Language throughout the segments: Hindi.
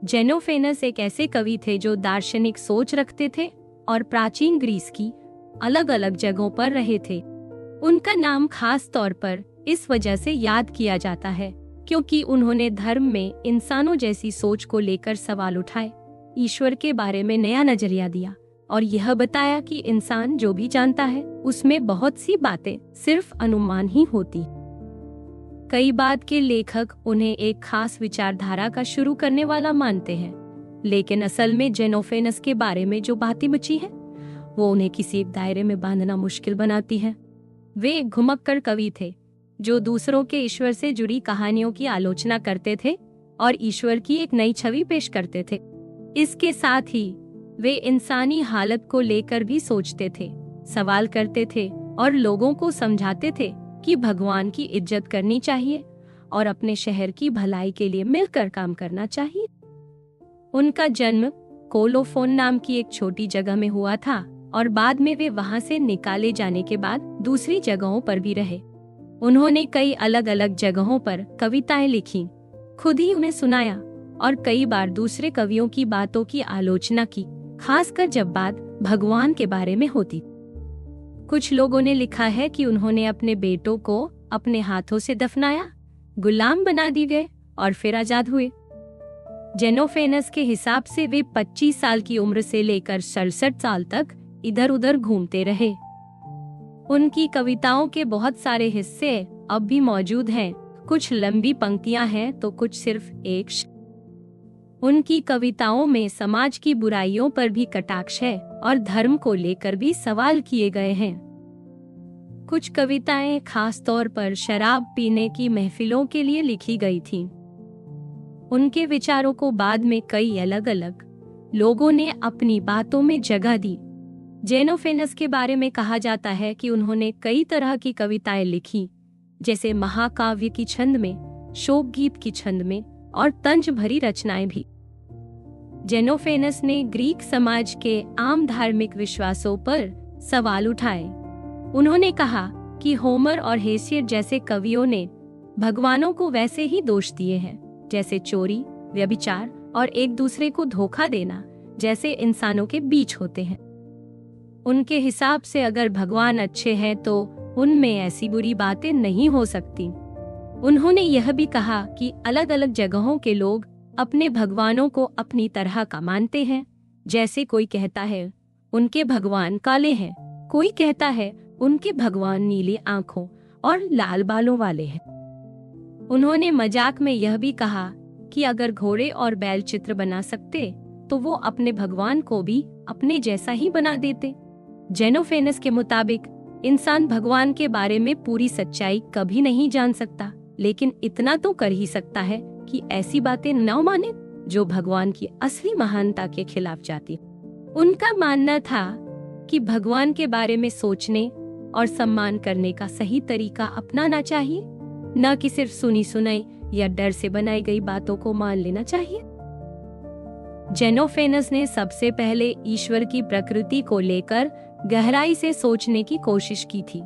जेनोफेनस एक ऐसे कवि थे जो दार्शनिक सोच रखते थे और प्राचीन ग्रीस की अलग अलग जगहों पर रहे थे। उनका नाम खास तौर पर इस वजह से याद किया जाता है क्योंकि उन्होंने धर्म में इंसानों जैसी सोच को लेकर सवाल उठाए, ईश्वर के बारे में नया नजरिया दिया और यह बताया कि इंसान जो भी जानता है उसमें बहुत सी बातें सिर्फ अनुमान ही होती। कई बाद के लेखक उन्हें एक खास विचारधारा का शुरू करने वाला मानते हैं, लेकिन असल में जेनोफेनस के बारे में जो बातें बची हैं, वो उन्हें किसी एक दायरे में बांधना मुश्किल बनाती हैं। वे एक घुमक्कड़ कवि थे जो दूसरों के ईश्वर से जुड़ी कहानियों की आलोचना करते थे और ईश्वर की एक नई छवि पेश करते थे। इसके साथ ही वे इंसानी हालत को लेकर भी सोचते थे, सवाल करते थे और लोगों को समझाते थे कि भगवान की इज्जत करनी चाहिए और अपने शहर की भलाई के लिए मिलकर काम करना चाहिए। उनका जन्म कोलोफोन नाम की एक छोटी जगह में हुआ था और बाद में वे वहां से निकाले जाने के बाद दूसरी जगहों पर भी रहे। उन्होंने कई अलग अलग जगहों पर कविताएं लिखी, खुद ही उन्हें सुनाया और कई बार दूसरे कवियों की बातों की आलोचना की, खासकर जब बात भगवान के बारे में होती। कुछ लोगों ने लिखा है कि उन्होंने अपने बेटों को अपने हाथों से दफनाया, गुलाम बना दिए गए और फिर आजाद हुए। जेनोफेनस के हिसाब से वे 25 साल की उम्र से लेकर 67 साल तक इधर उधर घूमते रहे। उनकी कविताओं के बहुत सारे हिस्से अब भी मौजूद हैं, कुछ लंबी पंक्तियां हैं तो कुछ सिर्फ एक। उनकी कविताओं में समाज की बुराइयों पर भी कटाक्ष है और धर्म को लेकर भी सवाल किए गए हैं। कुछ कविताएं खास तौर पर शराब पीने की महफिलों के लिए लिखी गई थीं। उनके विचारों को बाद में कई अलग अलग लोगों ने अपनी बातों में जगह दी। जेनोफेनस के बारे में कहा जाता है कि उन्होंने कई तरह की कविताएं लिखी, जैसे महाकाव्य की छंद में, शोक गीत की छंद में और तंज भरी रचनाएं भी। जेनोफेनस ने ग्रीक समाज के आम धार्मिक विश्वासों पर सवाल उठाए। उन्होंने कहा कि होमर और हेसियड जैसे कवियों ने भगवानों को वैसे ही दोष दिए हैं जैसे चोरी, व्यभिचार और एक दूसरे को धोखा देना जैसे इंसानों के बीच होते हैं। उनके हिसाब से अगर भगवान अच्छे हैं तो उनमें ऐसी बुरी बातें नहीं हो सकती। उन्होंने यह भी कहा कि अलग अलग जगहों के लोग अपने भगवानों को अपनी तरह का मानते हैं। जैसे कोई कहता है उनके भगवान काले हैं, कोई कहता है उनके भगवान नीली आंखों और लाल बालों वाले हैं। उन्होंने मजाक में यह भी कहा कि अगर घोड़े और बैल चित्र बना सकते तो वो अपने भगवान को भी अपने जैसा ही बना देते। जेनोफेनस के मुताबिक इंसान भगवान के बारे में पूरी सच्चाई कभी नहीं जान सकता, लेकिन इतना तो कर ही सकता है कि ऐसी बातें न माने जो भगवान की असली महानता के खिलाफ जाती। उनका मानना था कि भगवान के बारे में सोचने और सम्मान करने का सही तरीका अपनाना चाहिए, न कि सिर्फ सुनी सुनाई या डर से बनाई गई बातों को मान लेना चाहिए। जेनोफेनस ने सबसे पहले ईश्वर की प्रकृति को लेकर गहराई से सोचने की कोशिश की थी।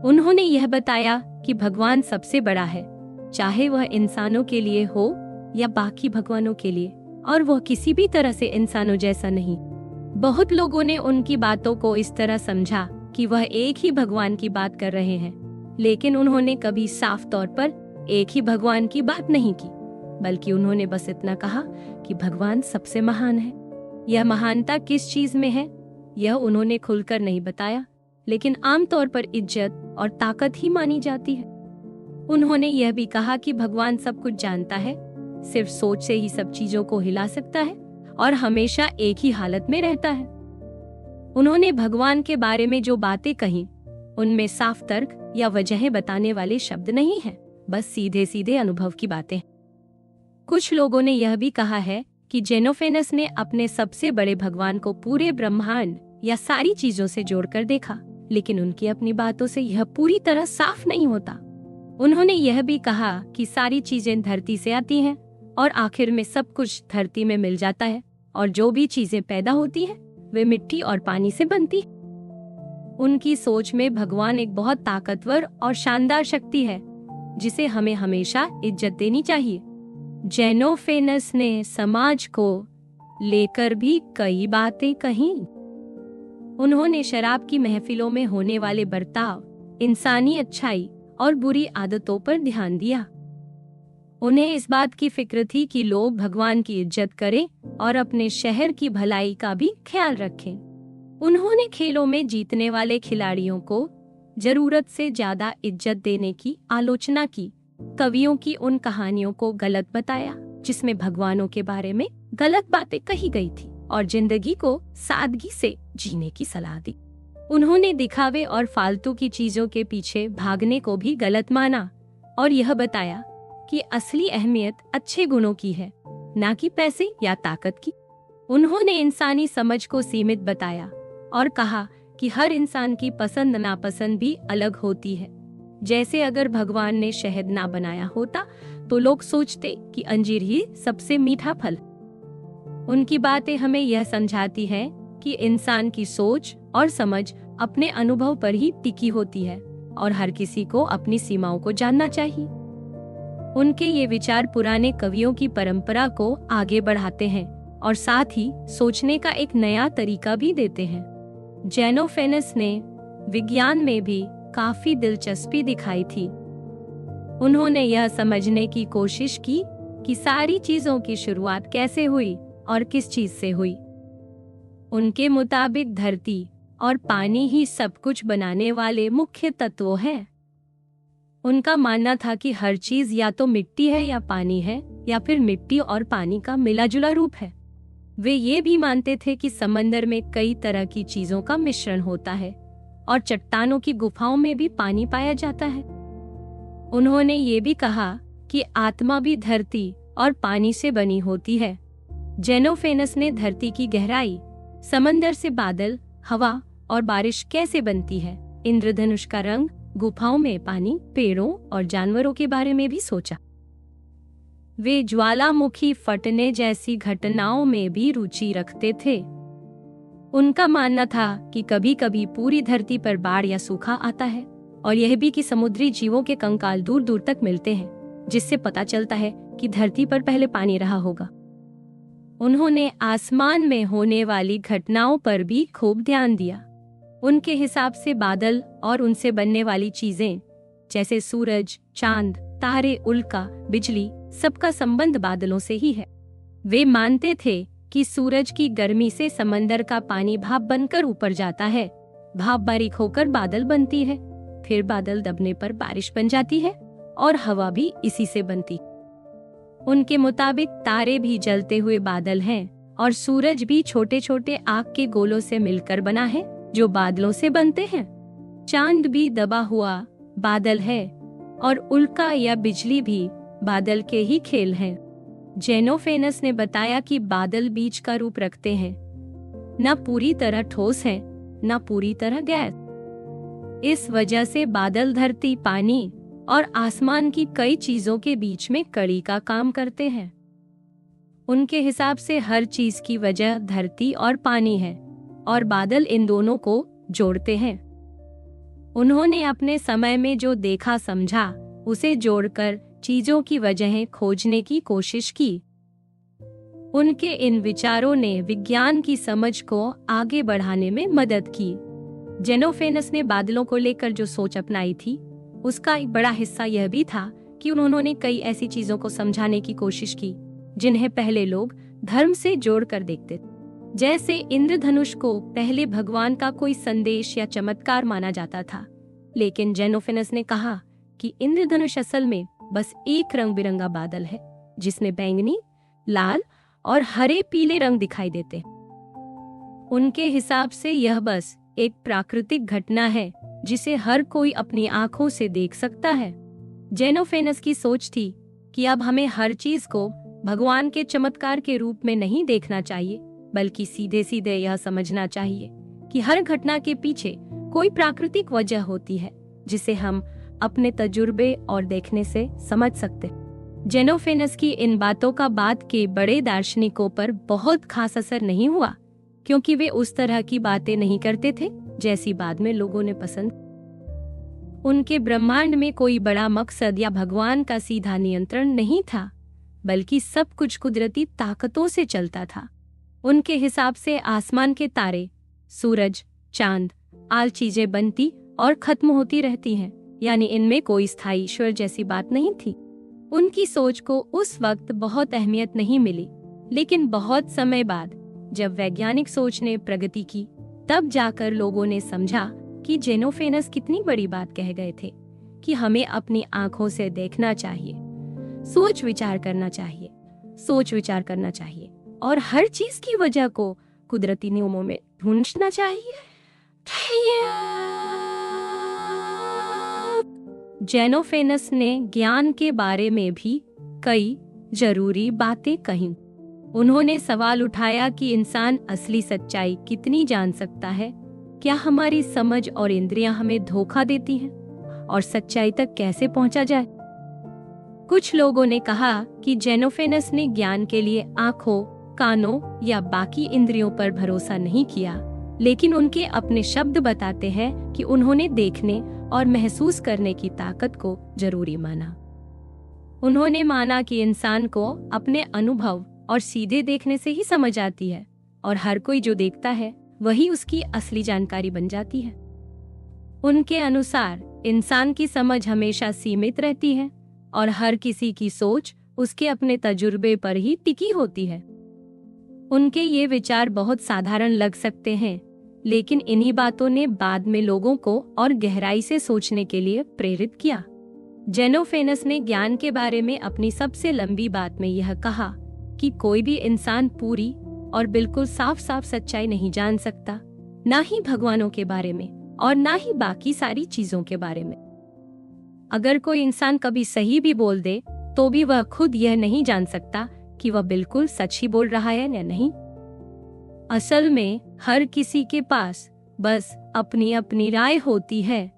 उन्होंने यह बताया कि भगवान सबसे बड़ा है, चाहे वह इंसानों के लिए हो या बाकी भगवानों के लिए, और वह किसी भी तरह से इंसानों जैसा नहीं। बहुत लोगों ने उनकी बातों को इस तरह समझा कि वह एक ही भगवान की बात कर रहे हैं, लेकिन उन्होंने कभी साफ तौर पर एक ही भगवान की बात नहीं की, बल्कि उन्होंने बस इतना कहा कि भगवान सबसे महान है। यह महानता किस चीज में है यह उन्होंने खुलकर नहीं बताया, लेकिन आमतौर पर इज्जत और ताकत ही मानी जाती है। उन्होंने यह भी कहा कि भगवान सब कुछ जानता है, सिर्फ सोच से ही सब चीजों को हिला सकता है और हमेशा एक ही हालत में रहता है। उन्होंने भगवान के बारे में जो बातें कही उनमें साफ तर्क या वजहें बताने वाले शब्द नहीं हैं, बस सीधे सीधे अनुभव की बातें। कुछ लोगों ने यह भी कहा है कि जेनोफेनस ने अपने सबसे बड़े भगवान को पूरे ब्रह्मांड या सारी चीजों से जोड़कर देखा, लेकिन उनकी अपनी बातों से यह पूरी तरह साफ नहीं होता। उन्होंने यह भी कहा कि सारी चीजें धरती से आती हैं और आखिर में सब कुछ धरती में मिल जाता है, और जो भी चीजें पैदा होती हैं वे मिट्टी और पानी से बनती। उनकी सोच में भगवान एक बहुत ताकतवर और शानदार शक्ति है जिसे हमें हमेशा इज्जत देनी चाहिए। जेनोफेनस ने समाज को लेकर भी कई बातें कही। उन्होंने शराब की महफिलों में होने वाले बर्ताव, इंसानी अच्छाई और बुरी आदतों पर ध्यान दिया। उन्हें इस बात की फिक्र थी कि लोग भगवान की इज्जत करें और अपने शहर की भलाई का भी ख्याल रखें। उन्होंने खेलों में जीतने वाले खिलाड़ियों को जरूरत से ज्यादा इज्जत देने की आलोचना की। कवियों की उन कहानियों को गलत बताया जिसमें भगवानों के बारे में गलत बातें कही गई थी और जिंदगी को सादगी से जीने की सलाह दी। उन्होंने दिखावे और फालतू की चीजों के पीछे भागने को भी गलत माना और यह बताया कि असली अहमियत अच्छे गुणों की है, न कि पैसे या ताकत की। उन्होंने इंसानी समझ को सीमित बताया और कहा कि हर इंसान की पसंद नापसंद भी अलग होती है। जैसे अगर भगवान ने शहद ना बनाया होता तो लोग सोचते कि अंजीर ही सबसे मीठा फल। उनकी बातें हमें यह समझाती हैं कि इंसान की सोच और समझ अपने अनुभव पर ही टिकी होती है और हर किसी को अपनी सीमाओं को जानना चाहिए। उनके ये विचार पुराने कवियों की परंपरा को आगे बढ़ाते हैं और साथ ही सोचने का एक नया तरीका भी देते हैं। जेनोफेनस ने विज्ञान में भी काफी दिलचस्पी दिखाई थी। उन्होंने यह समझने की कोशिश की कि सारी चीजों की शुरुआत कैसे हुई और किस चीज से हुई। उनके मुताबिक धरती और पानी ही सब कुछ बनाने वाले मुख्य तत्व हैं। उनका मानना था कि हर चीज या तो मिट्टी है या पानी है या फिर मिट्टी और पानी का मिला जुला रूप है। वे ये भी मानते थे कि समंदर में कई तरह की चीजों का मिश्रण होता है और चट्टानों की गुफाओं में भी पानी पाया जाता है। उन्होंने ये भी कहा कि आत्मा भी धरती और पानी से बनी होती है। जेनोफेनस ने धरती की गहराई, समंदर से बादल, हवा और बारिश कैसे बनती है, इंद्रधनुष का रंग, गुफाओं में पानी, पेड़ों और जानवरों के बारे में भी सोचा। वे ज्वालामुखी फटने जैसी घटनाओं में भी रुचि रखते थे। उनका मानना था कि कभी कभी पूरी धरती पर बाढ़ या सूखा आता है और यह भी कि समुद्री जीवों के कंकाल दूर दूर तक मिलते हैं, जिससे पता चलता है कि धरती पर पहले पानी रहा होगा। उन्होंने आसमान में होने वाली घटनाओं पर भी खूब ध्यान दिया। उनके हिसाब से बादल और उनसे बनने वाली चीजें जैसे सूरज, चांद, तारे, उल्का, बिजली, सबका संबंध बादलों से ही है। वे मानते थे कि सूरज की गर्मी से समंदर का पानी भाप बनकर ऊपर जाता है, भाप बारीक होकर बादल बनती है, फिर बादल दबने पर बारिश बन जाती है और हवा भी इसी से बनती। उनके मुताबिक तारे भी जलते हुए बादल हैं और सूरज भी छोटे छोटे आग के गोलों से मिलकर बना है जो बादलों से बनते हैं। चांद भी दबा हुआ बादल है और उल्का या बिजली भी बादल के ही खेल हैं। जेनोफेनस ने बताया कि बादल बीच का रूप रखते हैं, न पूरी तरह ठोस है न पूरी तरह गैस। इस वजह से बादल धरती, पानी और आसमान की कई चीजों के बीच में कड़ी का काम करते हैं। उनके हिसाब से हर चीज की वजह धरती और पानी है और बादल इन दोनों को जोड़ते हैं। उन्होंने अपने समय में जो देखा समझा उसे जोड़कर चीजों की वजहें खोजने की कोशिश की। उनके इन विचारों ने विज्ञान की समझ को आगे बढ़ाने में मदद की। जेनोफेनस ने बादलों को लेकर जो सोच अपनाई थी उसका एक बड़ा हिस्सा यह भी था कि उन्होंने कई ऐसी चीजों को समझाने की कोशिश की जिन्हें पहले लोग धर्म से जोड़कर देखते थे। जैसे इंद्रधनुष को पहले भगवान का कोई संदेश या चमत्कार माना जाता था, लेकिन जेनोफेनस ने कहा कि इंद्रधनुष असल में बस एक रंग बिरंगा बादल है जिसमें बैंगनी, लाल और हरे पीले रंग दिखाई देते। उनके हिसाब से यह बस एक प्राकृतिक घटना है जिसे हर कोई अपनी आंखों से देख सकता है। जेनोफेनस की सोच थी कि अब हमें हर चीज को भगवान के चमत्कार के रूप में नहीं देखना चाहिए, बल्कि सीधे सीधे यह समझना चाहिए कि हर घटना के पीछे कोई प्राकृतिक वजह होती है जिसे हम अपने तजुर्बे और देखने से समझ सकते। जेनोफेनस की इन बातों का बाद के बड़े दार्शनिकों पर बहुत खास असर नहीं हुआ, क्योंकि वे उस तरह की बातें नहीं करते थे जैसी बाद में लोगों ने पसंद। उनके ब्रह्मांड में कोई बड़ा मकसद या भगवान का सीधा नियंत्रण नहीं था। बल्कि सब कुछ कुदरती ताकतों से चलता था। उनके हिसाब से आसमान के तारे, सूरज, चांद, आल चीजें बनती और खत्म होती रहती हैं, यानी इनमें कोई स्थायी ईश्वर जैसी बात नहीं थी। उनकी सोच को उस वक्त बहुत अहमियत नहीं मिली, लेकिन बहुत समय बाद जब वैज्ञानिक सोच ने प्रगति की, तब जाकर लोगों ने समझा कि जेनोफेनस कितनी बड़ी बात कह गए थे कि हमें अपनी आंखों से देखना चाहिए, सोच विचार करना चाहिए और हर चीज की वजह को कुदरती नियमों में ढूंढना चाहिए। जेनोफेनस ने ज्ञान के बारे में भी कई जरूरी बातें कही। उन्होंने सवाल उठाया कि इंसान असली सच्चाई कितनी जान सकता है, क्या हमारी समझ और इंद्रियां हमें धोखा देती हैं, और सच्चाई तक कैसे पहुंचा जाए। कुछ लोगों ने कहा कि जेनोफेनस ने ज्ञान के लिए आंखों, कानों या बाकी इंद्रियों पर भरोसा नहीं किया, लेकिन उनके अपने शब्द बताते हैं कि उन्होंने देखने और महसूस करने की ताकत को जरूरी माना। उन्होंने माना कि इंसान को अपने अनुभव और सीधे देखने से ही समझ आती है, और हर कोई जो देखता है वही उसकी असली जानकारी बन जाती है। उनके अनुसार इंसान की समझ हमेशा सीमित रहती है और हर किसी की सोच उसके अपने तजुर्बे पर ही टिकी होती है। उनके ये विचार बहुत साधारण लग सकते हैं, लेकिन इन्हीं बातों ने बाद में लोगों को और गहराई से सोचने के लिए प्रेरित किया। जेनोफेनस ने ज्ञान के बारे में अपनी सबसे लंबी बात में यह कहा कि कोई भी इंसान पूरी और बिल्कुल साफ साफ सच्चाई नहीं जान सकता, ना ही भगवानों के बारे में और ना ही बाकी सारी चीजों के बारे में। अगर कोई इंसान कभी सही भी बोल दे तो भी वह खुद यह नहीं जान सकता कि वह बिल्कुल सच ही बोल रहा है या नहीं। असल में हर किसी के पास बस अपनी अपनी राय होती है।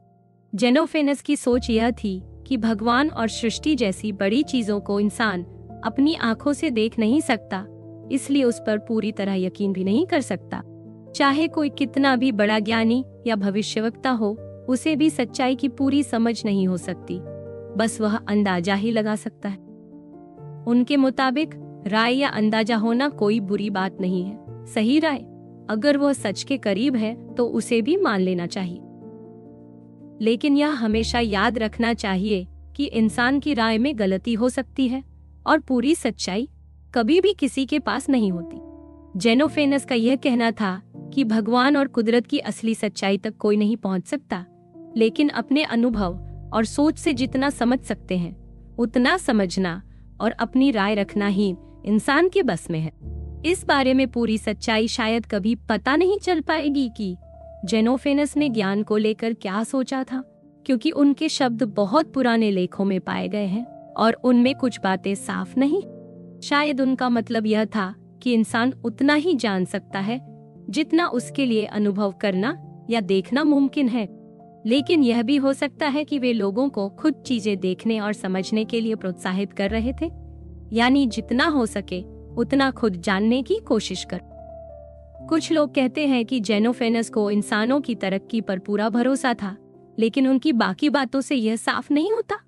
जेनोफेनस की सोच यह थी कि भगवान और सृष्टि जैसी बड़ी चीजों को इंसान अपनी आंखों से देख नहीं सकता, इसलिए उस पर पूरी तरह यकीन भी नहीं कर सकता। चाहे कोई कितना भी बड़ा ज्ञानी या भविष्यवक्ता हो, उसे भी सच्चाई की पूरी समझ नहीं हो सकती, बस वह अंदाजा ही लगा सकता है। उनके मुताबिक राय या अंदाजा होना कोई बुरी बात नहीं है। सही राय अगर वह सच के करीब है तो उसे भी मान लेना चाहिए, लेकिन यह हमेशा याद रखना चाहिए कि इंसान की राय में गलती हो सकती है और पूरी सच्चाई कभी भी किसी के पास नहीं होती। जेनोफेनस का यह कहना था कि भगवान और कुदरत की असली सच्चाई तक कोई नहीं पहुंच सकता, लेकिन अपने अनुभव और सोच से जितना समझ सकते हैं उतना समझना और अपनी राय रखना ही इंसान के बस में है। इस बारे में पूरी सच्चाई शायद कभी पता नहीं चल पाएगी कि जेनोफेनस ने ज्ञान को लेकर क्या सोचा था, क्योंकि उनके शब्द बहुत पुराने लेखों में पाए गए हैं और उनमें कुछ बातें साफ नहीं। शायद उनका मतलब यह था कि इंसान उतना ही जान सकता है जितना उसके लिए अनुभव करना या देखना मुमकिन है, लेकिन यह भी हो सकता है कि वे लोगों को खुद चीजें देखने और समझने के लिए प्रोत्साहित कर रहे थे, यानी जितना हो सके उतना खुद जानने की कोशिश कर। कुछ लोग कहते हैं कि जेनोफेनस को इंसानों की तरक्की पर पूरा भरोसा था, लेकिन उनकी बाकी बातों से यह साफ नहीं होता।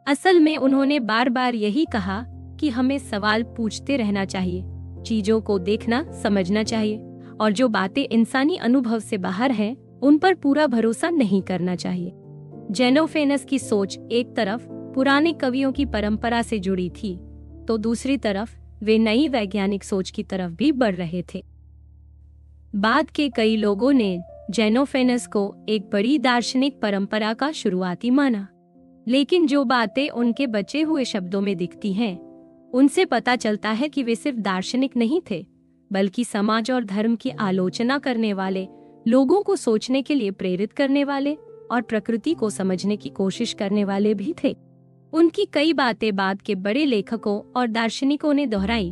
असल में उन्होंने बार बार यही कहा कि हमें सवाल पूछते रहना चाहिए, चीजों को देखना समझना चाहिए, और जो बातें इंसानी अनुभव से बाहर हैं, उन पर पूरा भरोसा नहीं करना चाहिए। जेनोफेनस की सोच एक तरफ पुराने कवियों की परंपरा से जुड़ी थी, तो दूसरी तरफ वे नई वैज्ञानिक सोच की तरफ भी बढ़ रहे थे। बाद के कई लोगों ने जेनोफेनस को एक बड़ी दार्शनिक परंपरा का शुरुआती माना, लेकिन जो बातें उनके बचे हुए शब्दों में दिखती हैं, उनसे पता चलता है कि वे सिर्फ दार्शनिक नहीं थे, बल्कि समाज और धर्म की आलोचना करने वाले, लोगों को सोचने के लिए प्रेरित करने वाले और प्रकृति को समझने की कोशिश करने वाले भी थे। उनकी कई बातें बाद के बड़े लेखकों और दार्शनिकों ने दोहराई,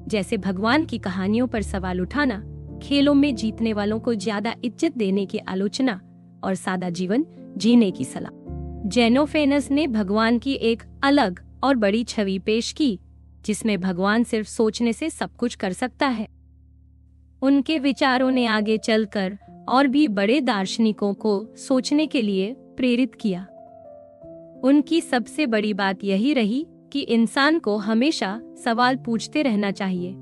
जैसे भगवान की कहानियों पर सवाल उठाना, खेलों में जीतने वालों को ज्यादा इज्जत देने की आलोचना और सादा जीवन जीने की सलाह। जेनोफेनस ने भगवान की एक अलग और बड़ी छवि पेश की, जिसमें भगवान सिर्फ सोचने से सब कुछ कर सकता है। उनके विचारों ने आगे चलकर और भी बड़े दार्शनिकों को सोचने के लिए प्रेरित किया। उनकी सबसे बड़ी बात यही रही कि इंसान को हमेशा सवाल पूछते रहना चाहिए,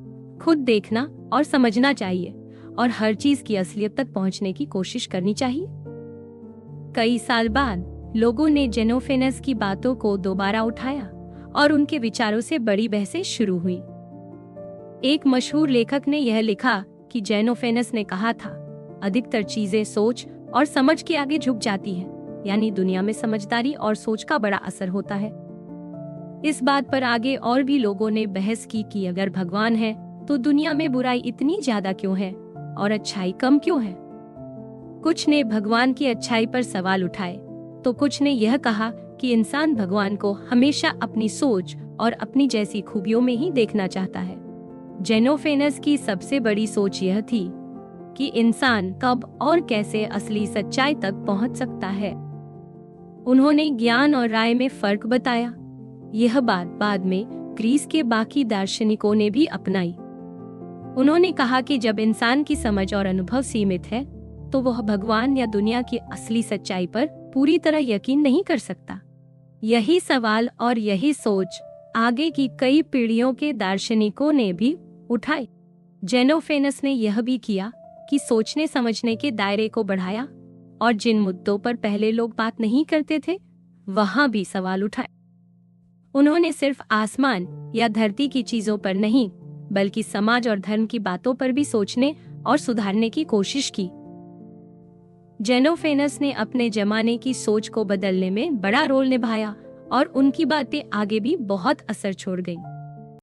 खुद देखना और समझना चाहिए और हर चीज की असलियत तक पहुंचने की कोशिश करनी चाहिए। कई साल बाद लोगों ने जेनोफेनस की बातों को दोबारा उठाया और उनके विचारों से बड़ी बहसें शुरू हुई। एक मशहूर लेखक ने यह लिखा कि जेनोफेनस ने कहा था, अधिकतर चीजें सोच और समझ के आगे झुक जाती हैं, यानी दुनिया में समझदारी और सोच का बड़ा असर होता है। इस बात पर आगे और भी लोगों ने बहस की कि अगर भगवान है तो दुनिया में बुराई इतनी ज्यादा क्यों है और अच्छाई कम क्यों है। कुछ ने भगवान की अच्छाई पर सवाल उठाए तो कुछ ने यह कहा कि इंसान भगवान को हमेशा अपनी सोच और अपनी जैसी खूबियों में ही देखना चाहता है। जेनोफेनस की सबसे बड़ी सोच यह थी कि इंसान कब और कैसे असली सच्चाई तक पहुंच सकता है। उन्होंने ज्ञान और राय में फर्क बताया। यह बात बाद में ग्रीस के बाकी दार्शनिकों ने भी अपनाई। उन्होंने कहा कि जब इंसान की समझ और अनुभव सीमित है तो वह भगवान या दुनिया की असली सच्चाई पर पूरी तरह यकीन नहीं कर सकता। यही सवाल और यही सोच आगे की कई पीढ़ियों के दार्शनिकों ने भी उठाई। जेनोफेनस ने यह भी किया कि सोचने समझने के दायरे को बढ़ाया और जिन मुद्दों पर पहले लोग बात नहीं करते थे वहां भी सवाल उठाए। उन्होंने सिर्फ आसमान या धरती की चीजों पर नहीं बल्कि समाज और धर्म की बातों पर भी सोचने और सुधारने की कोशिश की। जेनोफेनस ने अपने जमाने की सोच को बदलने में बड़ा रोल निभाया और उनकी बातें आगे भी बहुत असर छोड़ गईं।